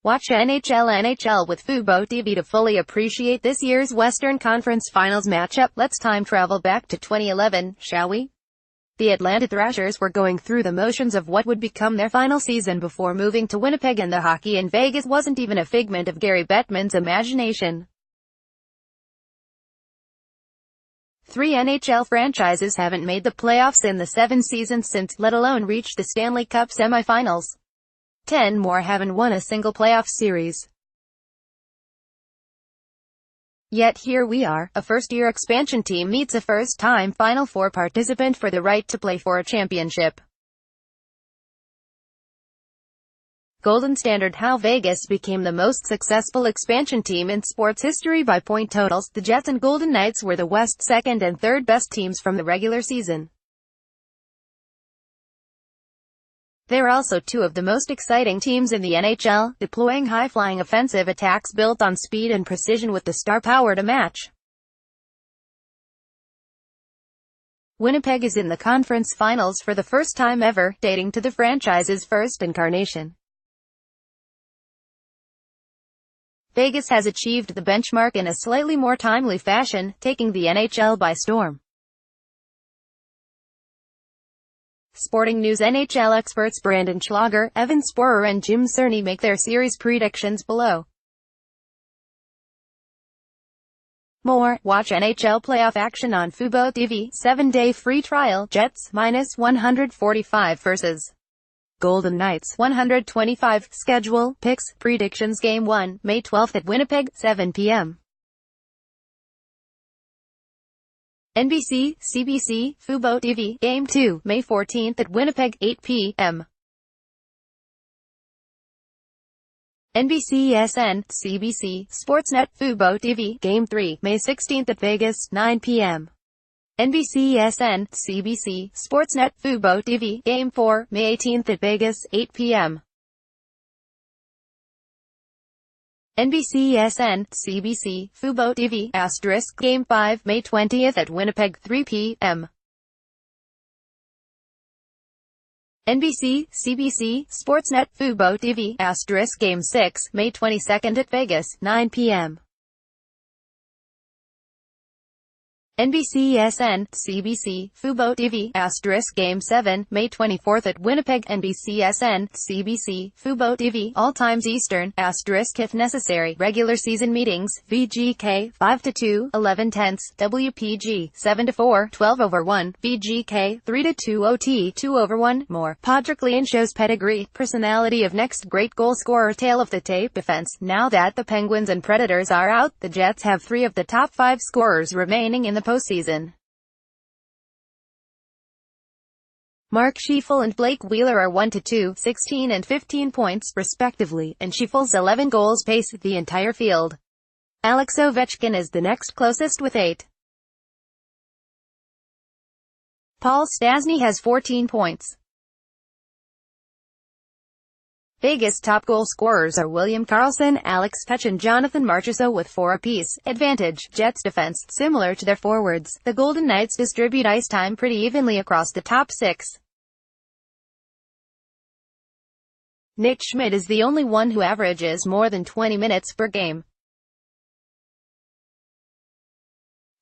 Watch NHL with FuboTV to fully appreciate this year's Western Conference Finals matchup. Let's time travel back to 2011, shall we? The Atlanta Thrashers were going through the motions of what would become their final season before moving to Winnipeg, and the hockey in Vegas wasn't even a figment of Gary Bettman's imagination. 3 NHL franchises haven't made the playoffs in the 7 seasons since, let alone reached the Stanley Cup semifinals. 10 more haven't won a single playoff series. Yet here we are, a first-year expansion team meets a first-time Final Four participant for the right to play for a championship. Golden Standard: how Vegas became the most successful expansion team in sports history by point totals. The Jets and Golden Knights were the West's second and third best teams from the regular season. They're also 2 of the most exciting teams in the NHL, deploying high-flying offensive attacks built on speed and precision with the star power to match. Winnipeg is in the conference finals for the first time ever, dating to the franchise's first incarnation. Vegas has achieved the benchmark in a slightly more timely fashion, taking the NHL by storm. Sporting News NHL experts Brandon Schlager, Evan Sporer and Jim Cerny make their series predictions below. Watch NHL playoff action on FuboTV. 7-day free trial. Jets -145 vs. Golden Knights 125. Schedule, picks, predictions. Game 1, May 12th at Winnipeg, 7 p.m. NBC, CBC, FuboTV. Game 2, May 14th at Winnipeg, 8 p.m. NBCSN, CBC, Sportsnet, FuboTV. Game 3, May 16th at Vegas, 9 p.m. NBCSN, CBC, Sportsnet, FuboTV. Game 4, May 18th at Vegas, 8 p.m. NBCSN, CBC, FuboTV, *, Game 5, May 20th at Winnipeg, 3 p.m. NBC, CBC, Sportsnet, FuboTV, *, Game 6, May 22nd at Vegas, 9 p.m. NBCSN, CBC, FuboTV, *, Game 7, May 24th at Winnipeg. NBCSN, CBC, FuboTV, all times Eastern, *, if necessary. Regular season meetings, VGK, 5-2, 11/10, WPG, 7-4, 12/1, VGK, 3-2 OT, 2/1. More. Patrick Leon shows pedigree, personality of next great goal scorer. Tale of the tape defense. Now that the Penguins and Predators are out, the Jets have 3 of the top 5 scorers remaining in the postseason. Mark Scheifele and Blake Wheeler are 1-2, 16 and 15 points, respectively, and Scheifele's 11 goals pace the entire field. Alex Ovechkin is the next closest with 8. Paul Stastny has 14 points. Vegas' top goal scorers are William Karlsson, Alex Tuch and Jonathan Marchessault with 4 apiece. Advantage: Jets defense. Similar to their forwards, the Golden Knights distribute ice time pretty evenly across the top 6. Nick Schmidt is the only one who averages more than 20 minutes per game.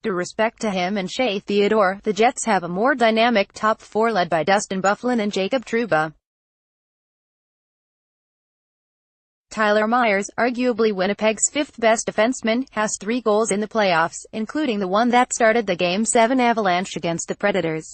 Due respect to him and Shea Theodore, the Jets have a more dynamic top 4 led by Dustin Byfuglien and Jacob Trouba. Tyler Myers, arguably Winnipeg's 5th best defenseman, has 3 goals in the playoffs, including the one that started the Game 7 avalanche against the Predators.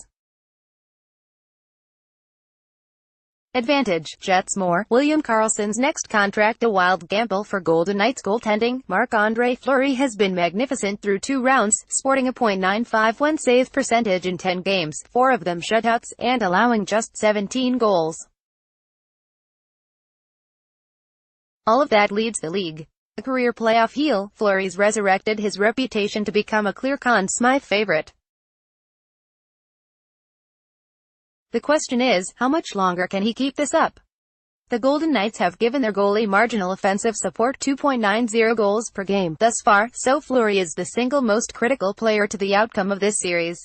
Advantage: Jets. William Karlsson's next contract a wild gamble for Golden Knights goaltending. Marc-Andre Fleury has been magnificent through 2 rounds, sporting a .95 win save percentage in 10 games, 4 of them shutouts, and allowing just 17 goals. All of that leads the league. A career playoff heel, Fleury's resurrected his reputation to become a clear Conn Smythe favorite. The question is, how much longer can he keep this up? The Golden Knights have given their goalie marginal offensive support, 2.90 goals per game thus far, so Fleury is the single most critical player to the outcome of this series.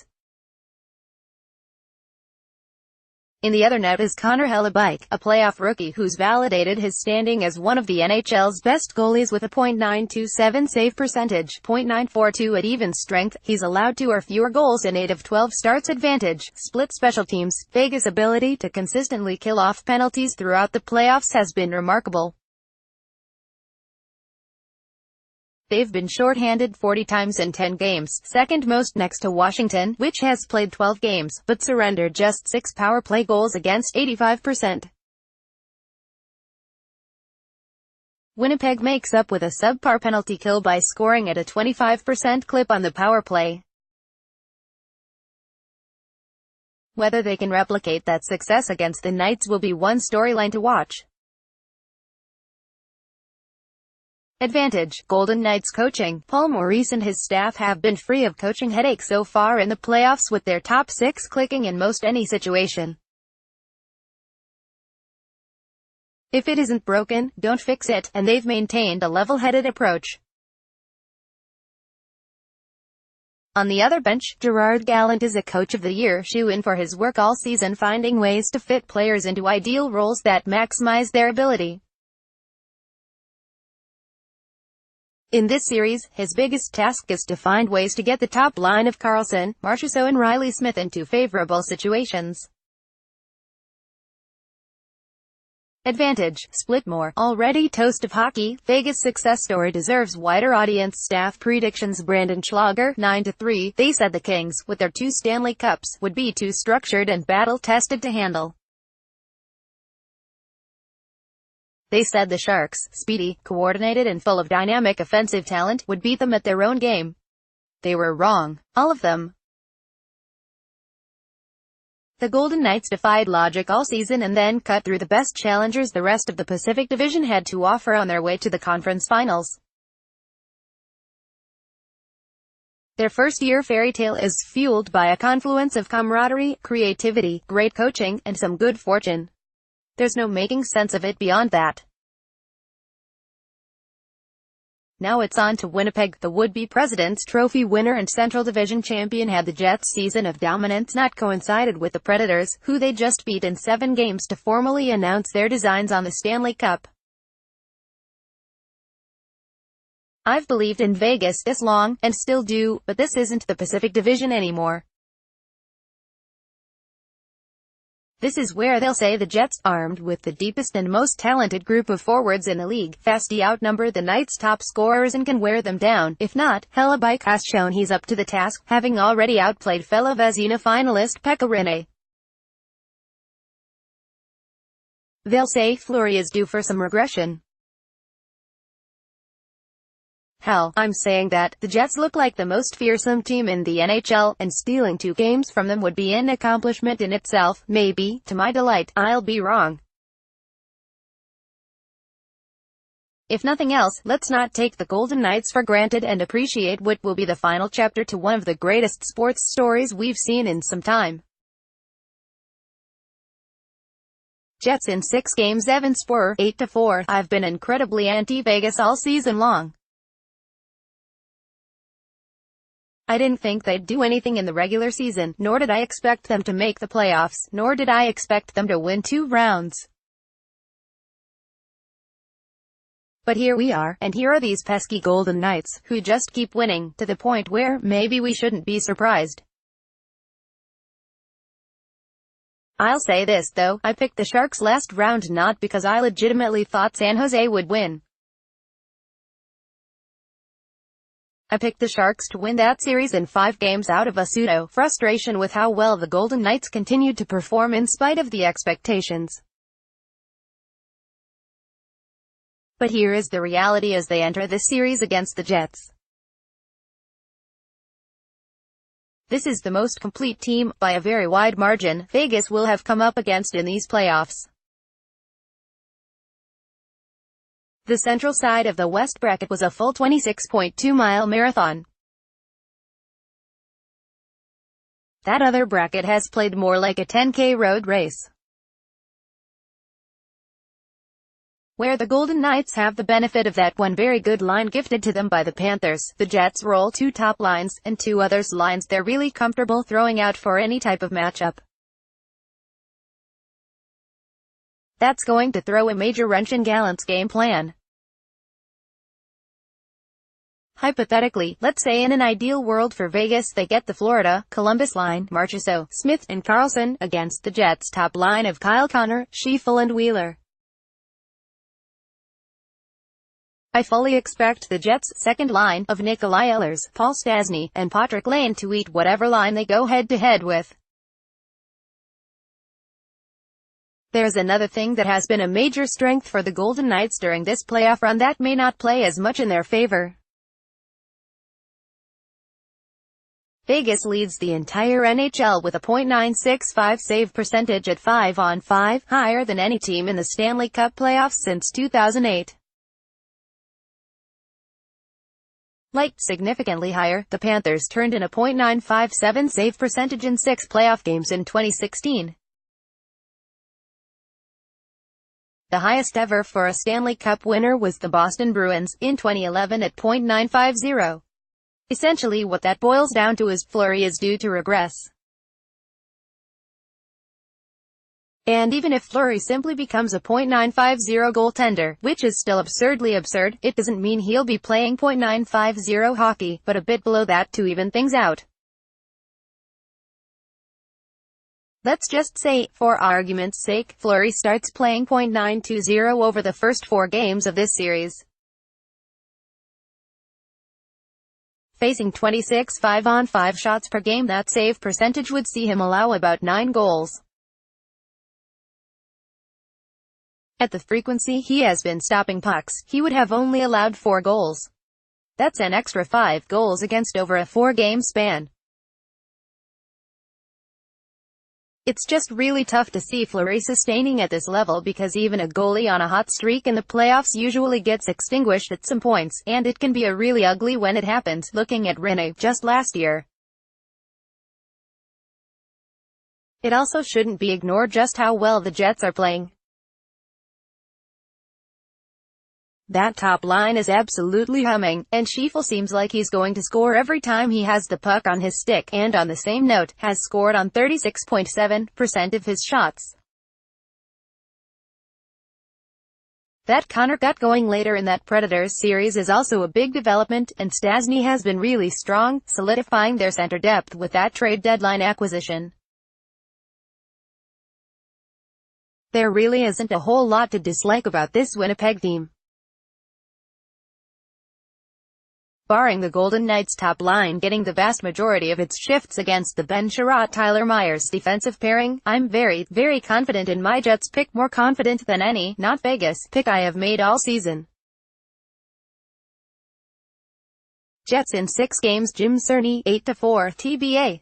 In the other net is Connor Hellebuyck, a playoff rookie who's validated his standing as one of the NHL's best goalies with a .927 save percentage, .942 at even strength. He's allowed 2 or fewer goals in 8 of 12 starts. Advantage: split special teams. Vegas' ability to consistently kill off penalties throughout the playoffs has been remarkable. They've been shorthanded 40 times in 10 games, second most next to Washington, which has played 12 games, but surrendered just 6 power play goals against 85%. Winnipeg makes up with a subpar penalty kill by scoring at a 25% clip on the power play. Whether they can replicate that success against the Knights will be one storyline to watch. Advantage: Golden Knights coaching. Paul Maurice and his staff have been free of coaching headaches so far in the playoffs, with their top 6 clicking in most any situation. If it isn't broken, don't fix it, and they've maintained a level-headed approach. On the other bench, Gerard Gallant is a Coach of the Year shoe-in for his work all season, finding ways to fit players into ideal roles that maximize their ability. In this series, his biggest task is to find ways to get the top line of Karlsson, Marchessault and Riley Smith into favorable situations. Advantage: split more. Already toast of hockey, Vegas' success story deserves wider audience. Staff predictions: Brandon Schlager, 9-3. They said the Kings, with their 2 Stanley Cups, would be too structured and battle-tested to handle. They said the Sharks, speedy, coordinated and full of dynamic offensive talent, would beat them at their own game. They were wrong. All of them. The Golden Knights defied logic all season and then cut through the best challengers the rest of the Pacific Division had to offer on their way to the conference finals. Their first-year fairy tale is fueled by a confluence of camaraderie, creativity, great coaching, and some good fortune. There's no making sense of it beyond that. Now it's on to Winnipeg. The would-be President's Trophy winner and Central Division champion had the Jets' season of dominance not coincided with the Predators, who they just beat in 7 games to formally announce their designs on the Stanley Cup. I've believed in Vegas this long, and still do, but this isn't the Pacific Division anymore. This is where they'll say the Jets, armed with the deepest and most talented group of forwards in the league, vastly outnumber the Knights' top scorers and can wear them down. If not, Hellebuyck has shown he's up to the task, having already outplayed fellow Vezina finalist Pekka Rinne. They'll say Fleury is due for some regression. Hell, I'm saying that. The Jets look like the most fearsome team in the NHL, and stealing 2 games from them would be an accomplishment in itself. Maybe, to my delight, I'll be wrong. If nothing else, let's not take the Golden Knights for granted and appreciate what will be the final chapter to one of the greatest sports stories we've seen in some time. Jets in 6 games. Evan Sporer, 8-4. I've been incredibly anti-Vegas all season long. I didn't think they'd do anything in the regular season, nor did I expect them to make the playoffs, nor did I expect them to win 2 rounds. But here we are, and here are these pesky Golden Knights, who just keep winning, to the point where, maybe we shouldn't be surprised. I'll say this though, I picked the Sharks last round not because I legitimately thought San Jose would win. I picked the Sharks to win that series in 5 games out of a pseudo-frustration with how well the Golden Knights continued to perform in spite of the expectations. But here is the reality as they enter this series against the Jets. This is the most complete team, by a very wide margin, Vegas will have come up against in these playoffs. The central side of the West bracket was a full 26.2-mile marathon. That other bracket has played more like a 10K road race, where the Golden Knights have the benefit of that one very good line gifted to them by the Panthers. The Jets roll 2 top lines, and 2 others lines they're really comfortable throwing out for any type of matchup. That's going to throw a major wrench in Gallant's game plan. Hypothetically, let's say in an ideal world for Vegas they get the Florida, Columbus line, Marchessault, Smith, and Carlson, against the Jets' top line of Kyle Connor, Schiffel and Wheeler. I fully expect the Jets' second line of Nikolai Ehlers, Paul Stastny, and Patrick Lane to eat whatever line they go head-to-head with. There's another thing that has been a major strength for the Golden Knights during this playoff run that may not play as much in their favor. Vegas leads the entire NHL with a .965 save percentage at 5-on-5, higher than any team in the Stanley Cup playoffs since 2008. Like, significantly higher, the Panthers turned in a .957 save percentage in 6 playoff games in 2016. The highest ever for a Stanley Cup winner was the Boston Bruins, in 2011 at .950. Essentially what that boils down to is Fleury is due to regress. And even if Fleury simply becomes a .950 goaltender, which is still absurdly absurd, it doesn't mean he'll be playing .950 hockey, but a bit below that to even things out. Let's just say, for argument's sake, Fleury starts playing .920 over the first 4 games of this series. Facing 26 5-on-5 shots per game, that save percentage would see him allow about 9 goals. At the frequency he has been stopping pucks, he would have only allowed 4 goals. That's an extra 5 goals against over a 4-game span. It's just really tough to see Fleury sustaining at this level because even a goalie on a hot streak in the playoffs usually gets extinguished at some points, and it can be a really ugly when it happens, looking at Rinne, just last year. It also shouldn't be ignored just how well the Jets are playing. That top line is absolutely humming, and Schiffel seems like he's going to score every time he has the puck on his stick, and on the same note, has scored on 36.7% of his shots. That Connor got going later in that Predators series is also a big development, and Stastny has been really strong, solidifying their center depth with that trade deadline acquisition. There really isn't a whole lot to dislike about this Winnipeg team. Barring the Golden Knights' top line getting the vast majority of its shifts against the Ben Chiarot-Tyler Myers defensive pairing, I'm very, very confident in my Jets pick, more confident than any, not Vegas, pick I have made all season. Jets in 6 games. Jim Cerny, 8-4, TBA.